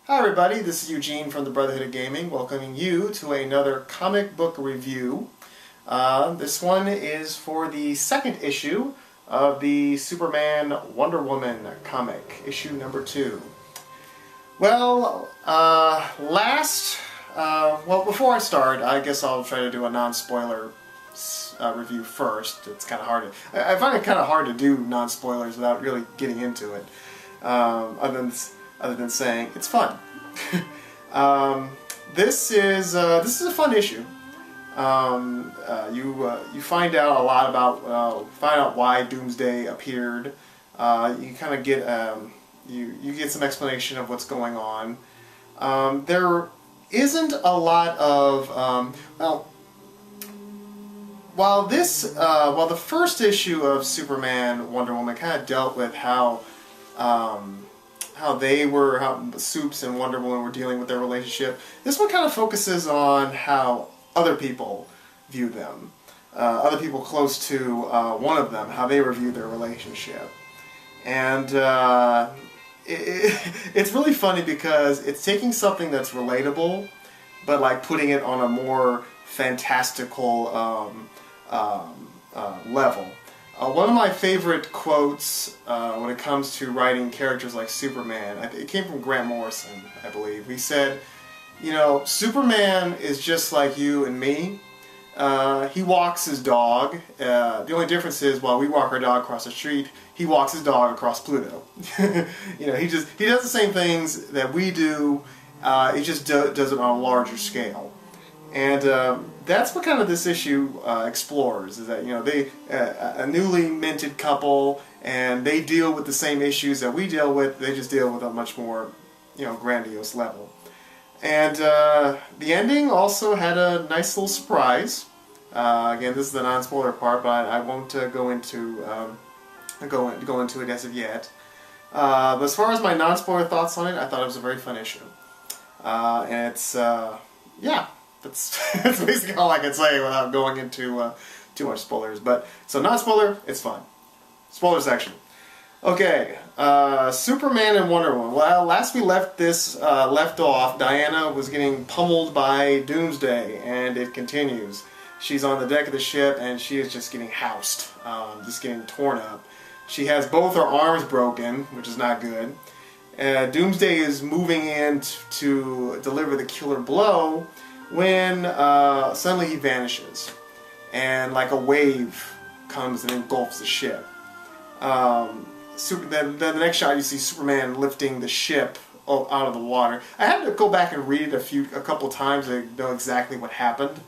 Hi everybody, this is Eugene from the Brotherhood of Gaming, welcoming you to another comic book review. This one is for the second issue of the Superman Wonder Woman comic, issue number 2. Well, before I start, I guess I'll try to do a non-spoiler review first. It's kind of hard to, I find it kind of hard to do non-spoilers without really getting into it, other than saying it's fun. This is a fun issue. You find out a lot about find out why Doomsday appeared. You kind of get you get some explanation of what's going on. There isn't a lot of while the first issue of Superman Wonder Woman kind of dealt with how Supes and Wonder Woman were dealing with their relationship. This one kind of focuses on how other people view them. Other people close to one of them, how they review their relationship. And it's really funny because it's taking something that's relatable, but like putting it on a more fantastical level. One of my favorite quotes when it comes to writing characters like Superman, it came from Grant Morrison, I believe. He said, you know, Superman is just like you and me. He walks his dog. The only difference is while we walk our dog across the street, he walks his dog across Pluto. You know, he does the same things that we do. He just does it on a larger scale. And that's what kind of this issue explores, is that, you know, they a newly minted couple, and they deal with the same issues that we deal with. They just deal with a much more, you know, grandiose level. And the ending also had a nice little surprise. Again, this is the non-spoiler part, but I won't go into it as of yet. But as far as my non-spoiler thoughts on it, I thought it was a very fun issue. And it's yeah. That's basically all I can say without going into too much spoilers. But so non-spoiler, it's fun. Spoiler section. Okay, Superman and Wonder Woman. Well, last we left off, Diana was getting pummeled by Doomsday, and it continues. She's on the deck of the ship, and she is just getting housed, just getting torn up. She has both her arms broken, which is not good. Doomsday is moving in to deliver the killer blow, when suddenly he vanishes, and like a wave comes and engulfs the ship. Then the next shot you see Superman lifting the ship out of the water. I had to go back and read it a couple times to know exactly what happened.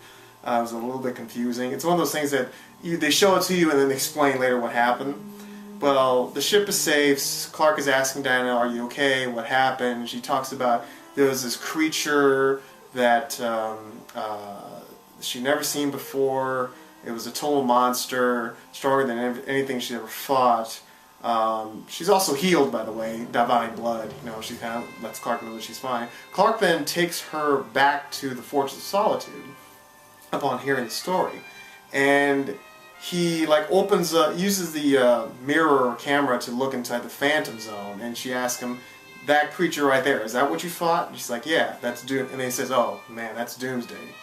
It was a little bit confusing. It's one of those things that they show it to you and then explain later what happened. Well, the ship is safe. Clark is asking Diana, "Are you okay? What happened?" She talks about there was this creature that she'd never seen before. It was a total monster, stronger than anything she'd ever fought. She's also healed, by the way, divine blood. You know, she kind of lets Clark know that she's fine. Clark then takes her back to the Fortress of Solitude upon hearing the story, and he like uses the mirror or camera to look inside the Phantom Zone, and she asks him, "That creature right there, is that what you fought?" And she's like, "Yeah, that's Doom." And then he says, "Oh man, that's Doomsday."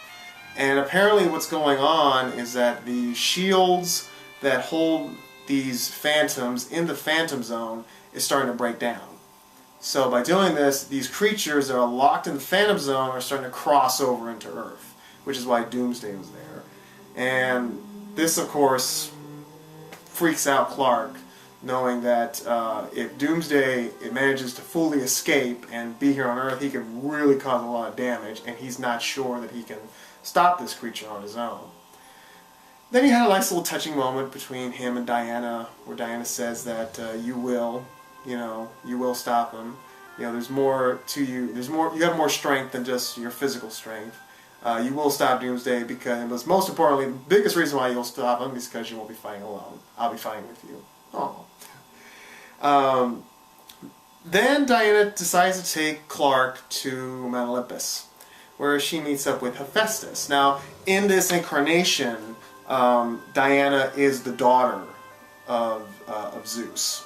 And apparently what's going on is that the shields that hold these phantoms in the Phantom Zone is starting to break down. So by doing this, these creatures that are locked in the Phantom Zone are starting to cross over into Earth, which is why Doomsday was there. And this, of course, freaks out Clark, knowing that if Doomsday manages to fully escape and be here on Earth, he could really cause a lot of damage, and he's not sure that he can stop this creature on his own. Then he had a nice little touching moment between him and Diana, where Diana says that you will stop him. You know, there's more to you. You have more strength than just your physical strength. You will stop Doomsday because, most importantly, the biggest reason why you'll stop him is because you won't be fighting alone. I'll be fighting with you. Oh. Then Diana decides to take Clark to Maleficent, where she meets up with Hephaestus. Now, in this incarnation, Diana is the daughter of Zeus.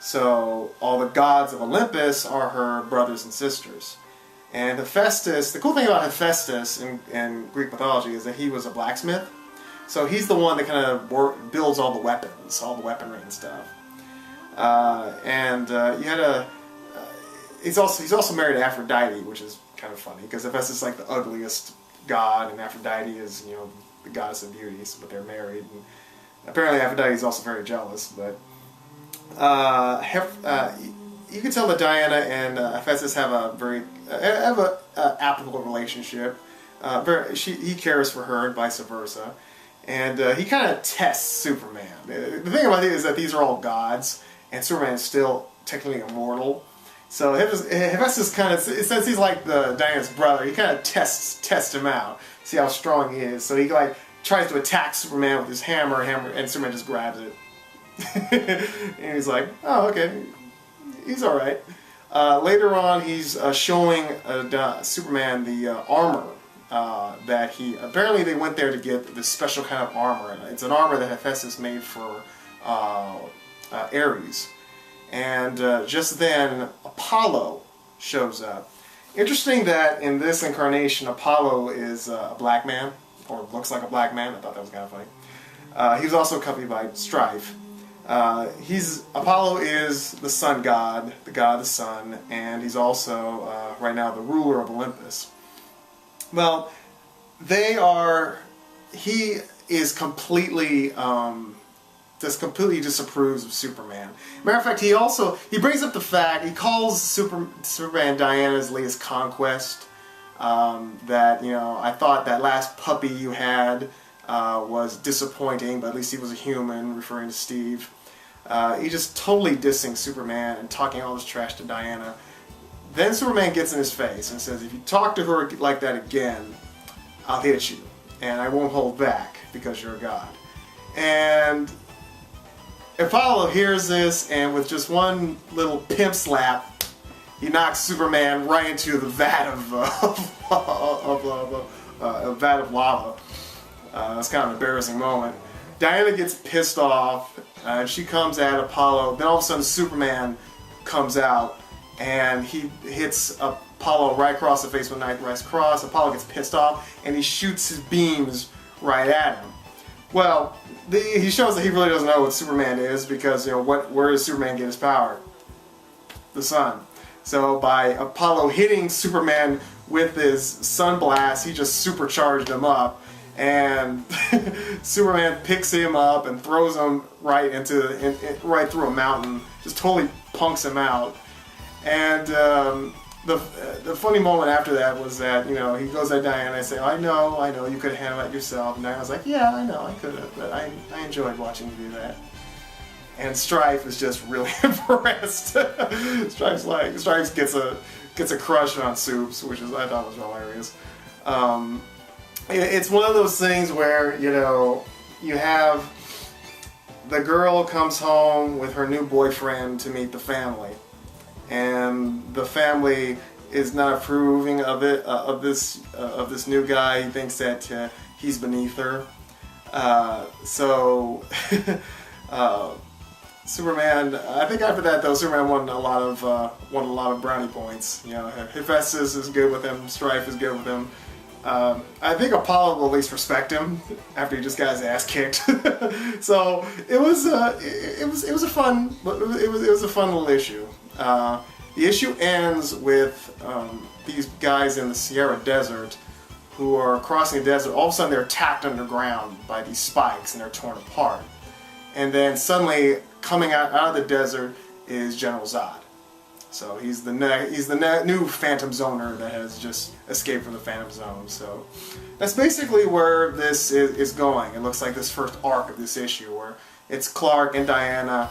So all the gods of Olympus are her brothers and sisters. And Hephaestus, the cool thing about Hephaestus in Greek mythology is that he was a blacksmith. So he's the one that kind of builds all the weapons, all the weaponry and stuff. He's also married to Aphrodite, which is kind of funny because Hephaestus is like the ugliest god, and Aphrodite is, you know, the goddess of beauty. But they're married, and apparently Aphrodite is also very jealous. But you can tell that Diana and Hephaestus have a applicable relationship. He cares for her and vice versa. And he kind of tests Superman. The thing about it is that these are all gods, and Superman is still technically immortal. So Hephaestus kind of, since he's like Diana's brother, he kind of tests him out, see how strong he is. So he like tries to attack Superman with his hammer, and Superman just grabs it. And he's like, oh, okay, he's all right. Later on, he's showing Superman the armor. That apparently they went there to get this special kind of armor. It's an armor that Hephaestus made for Ares. And just then Apollo shows up. Interesting that in this incarnation Apollo is a black man, or looks like a black man. I thought that was kind of funny. He was also accompanied by Strife. Apollo is the sun god, the god of the sun, and he's also right now the ruler of Olympus. Well, he is completely, completely disapproves of Superman. Matter of fact, he brings up the fact, he calls Superman Diana's latest conquest, that, you know, I thought that last puppy you had was disappointing, but at least he was a human, referring to Steve. He just totally dissing Superman and talking all this trash to Diana. Then Superman gets in his face and says, if you talk to her like that again, I'll hit you. And I won't hold back because you're a god. And Apollo hears this, and with just one little pimp slap, he knocks Superman right into the vat of lava. It's kind of an embarrassing moment. Diana gets pissed off, and she comes at Apollo. Then all of a sudden Superman comes out, and he hits Apollo right across the face with a knife right across. Apollo gets pissed off, and he shoots his beams right at him. Well, he shows that he really doesn't know what Superman is, because, you know, where does Superman get his power? The sun. So by Apollo hitting Superman with his sun blast, he just supercharged him up, and Superman picks him up and throws him right through a mountain, just totally punks him out. And the funny moment after that was that, you know, he goes at Diana and say, I know, you could have handled that yourself. And Diana's like, yeah, I know, I could have, but I enjoyed watching you do that. And Strife is just really impressed. Strife gets a crush on Soups, which I thought was hilarious. It's one of those things where, you know, you have the girl comes home with her new boyfriend to meet the family. And the family is not approving of it, of this new guy. He thinks that he's beneath her. Superman. I think after that, though, Superman won a lot of brownie points. You know, Hephaestus is good with him. Strife is good with him. I think Apollo will at least respect him after he just got his ass kicked. So it was a fun little issue. The issue ends with these guys in the Sierra Desert who are crossing the desert. All of a sudden they're attacked underground by these spikes and they're torn apart. And then suddenly coming out of the desert is General Zod. So he's the new Phantom Zoner that has just escaped from the Phantom Zone. So that's basically where this is going. It looks like this first arc of this issue, where it's Clark and Diana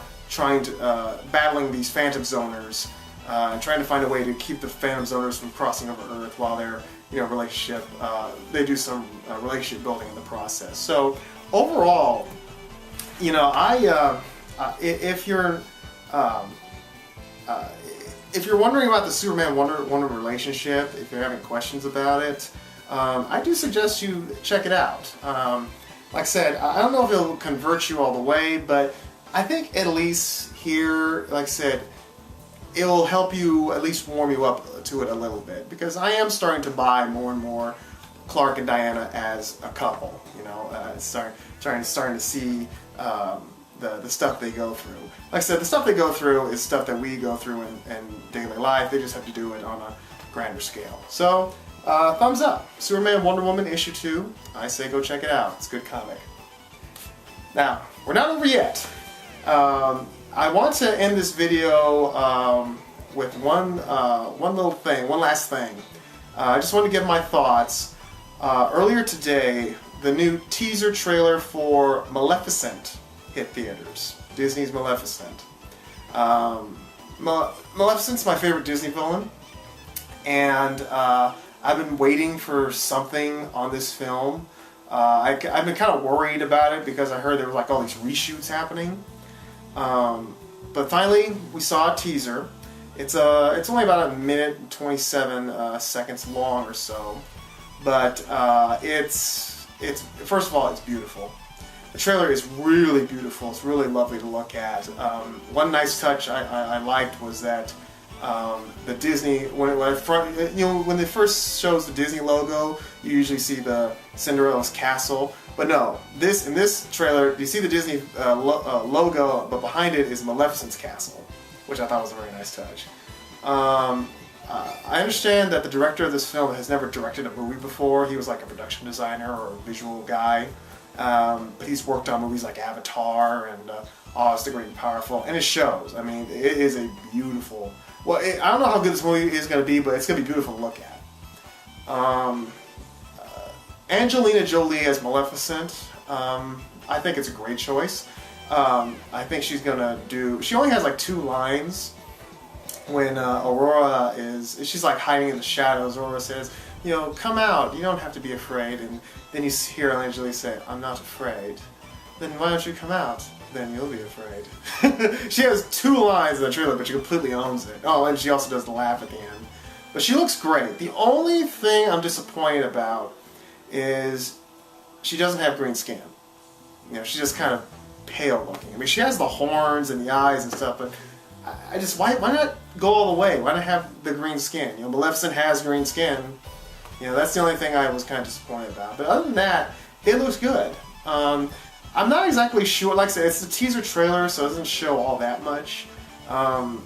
battling these Phantom Zoners, and trying to find a way to keep the Phantom Zoners from crossing over Earth while they're, you know, they do some relationship building in the process. So overall, you know, if you're wondering about the Superman Wonder Woman relationship, if you're having questions about it, I do suggest you check it out. Like I said, I don't know if it'll convert you all the way, but I think at least here, like I said, it will help you at least warm you up to it a little bit, because I am starting to buy more and more Clark and Diana as a couple. You know, starting to see the stuff they go through. Like I said, the stuff they go through is stuff that we go through in daily life. They just have to do it on a grander scale. So, thumbs up. Superman Wonder Woman issue 2. I say go check it out. It's a good comic. Now, we're not over yet. I want to end this video with one last thing. I just want to give my thoughts. Earlier today, the new teaser trailer for Maleficent hit theaters. Disney's Maleficent. Maleficent's my favorite Disney villain, and I've been waiting for something on this film. I've been kind of worried about it because I heard there were like all these reshoots happening. But finally, we saw a teaser. It's only about a minute and 27 seconds long or so, but first of all, it's beautiful. The trailer is really beautiful. It's really lovely to look at. One nice touch I liked was that the Disney, when they first shows the Disney logo, you usually see the Cinderella's castle. But no, in this trailer, you see the Disney logo, but behind it is Maleficent's castle, which I thought was a very nice touch. I understand that the director of this film has never directed a movie before. He was like a production designer or a visual guy. But he's worked on movies like Avatar and Oz the Great and Powerful, and it shows. I mean, it is a beautiful... Well, I don't know how good this movie is going to be, but it's going to be beautiful to look at. Angelina Jolie as Maleficent, I think it's a great choice. I think she's going to do... She only has like 2 lines when Aurora she's like hiding in the shadows. Aurora says, you know, come out, you don't have to be afraid. And then you hear Angelina say, I'm not afraid. Then why don't you come out? Then you'll be afraid. She has 2 lines in the trailer, but she completely owns it. Oh, and she also does the laugh at the end. But she looks great. The only thing I'm disappointed about is she doesn't have green skin. You know, she's just kind of pale looking. I mean, she has the horns and the eyes and stuff, but I just, why not go all the way? Why not have the green skin? You know, Maleficent has green skin. You know, that's the only thing I was kind of disappointed about. But other than that, it looks good. I'm not exactly sure. Like I said, it's a teaser trailer, so it doesn't show all that much. The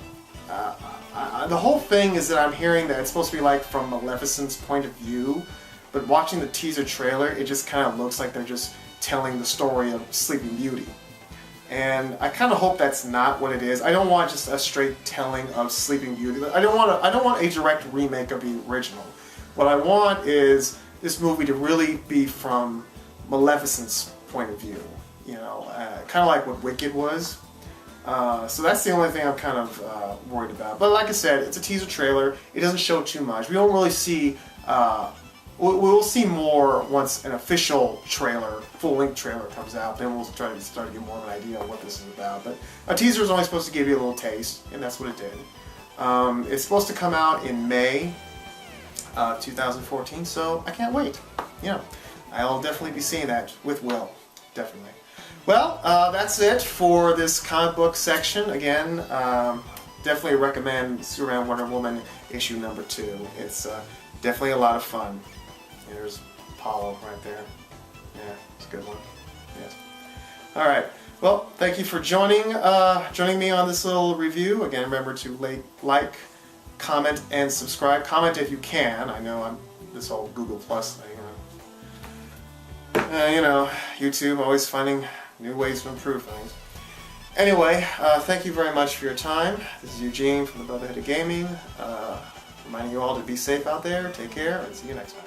whole thing is that I'm hearing that it's supposed to be like from Maleficent's point of view, but watching the teaser trailer, it just kind of looks like they're just telling the story of Sleeping Beauty. And I kind of hope that's not what it is. I don't want just a straight telling of Sleeping Beauty. I don't want a direct remake of the original. What I want is this movie to really be from Maleficent's point of view. You know, kind of like what Wicked was. So that's the only thing I'm kind of worried about. But like I said, it's a teaser trailer. It doesn't show too much. We don't really see... We'll see more once an official trailer, full-length trailer comes out. Then we'll try to start to get more of an idea of what this is about. But a teaser is only supposed to give you a little taste, and that's what it did. It's supposed to come out in May 2014, so I can't wait. You know, I'll definitely be seeing that with Will. Definitely. Well, that's it for this comic book section. Again, definitely recommend Superman Wonder Woman issue number 2. It's definitely a lot of fun. There's Apollo right there. Yeah, it's a good one. Yes. All right. Well, thank you for joining me on this little review. Again, remember to like, comment, and subscribe. Comment if you can. I know I'm this whole Google Plus thing. You know, YouTube always finding new ways to improve things. Anyway, thank you very much for your time. This is Eugene from the Brotherhood of Gaming. Reminding you all to be safe out there, take care, and see you next time.